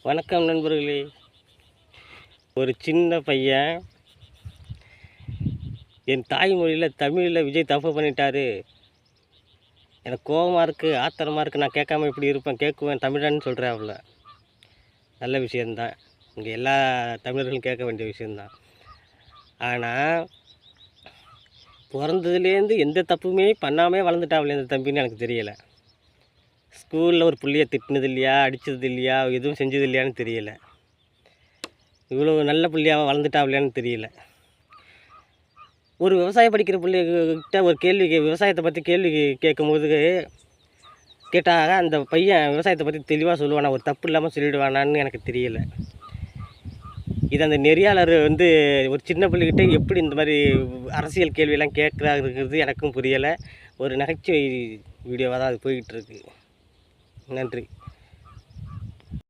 வணக்கம் நண்பர்களே. ஒரு சின்ன பையன் என் தாய்மொழியில் தமிழில் விஜய் தப்பு பண்ணிட்டாரு, எனக்கு கோபமாக இருக்குது, ஆத்திரமாக இருக்குது, நான் கேட்காம இப்படி இருப்பேன், கேட்குவேன் தமிழன்னு சொல்கிறாப்புல. நல்ல விஷயந்தான், இங்கே எல்லா தமிழர்களும் கேட்க வேண்டிய விஷயந்தான். ஆனால் பிறந்ததுலேருந்து எந்த தப்புமே பண்ணாமல் வளர்ந்துட்டாப்புல இந்த தம்பின்னு எனக்கு தெரியலை. ஸ்கூலில் ஒரு பிள்ளைய திட்டினது இல்லையா, அடித்தது இல்லையா, எதுவும் செஞ்சது இல்லையான்னு தெரியலை. இவ்வளோ நல்ல பிள்ளையாக வளர்ந்துட்டாப்லையான்னு தெரியல. ஒரு விவசாயம் படிக்கிற பிள்ளைகிட்ட ஒரு விவசாயத்தை பற்றி கேள்வி கேட்கும்போது கேட்டாக அந்த பையன் விவசாயத்தை பற்றி தெளிவாக சொல்லுவானா, ஒரு தப்பு இல்லாமல் சொல்லிவிடுவானான்னு எனக்கு தெரியலை. இது அந்த நெறியாளர் ஒரு சின்ன பிள்ளைகிட்ட எப்படி இந்த மாதிரி அரசியல் கேள்வியெல்லாம் கேட்குறாங்கிறது எனக்கும் புரியலை. ஒரு நகைச்சுவை வீடியோவாக தான் அது போய்கிட்டுருக்கு. நன்றி.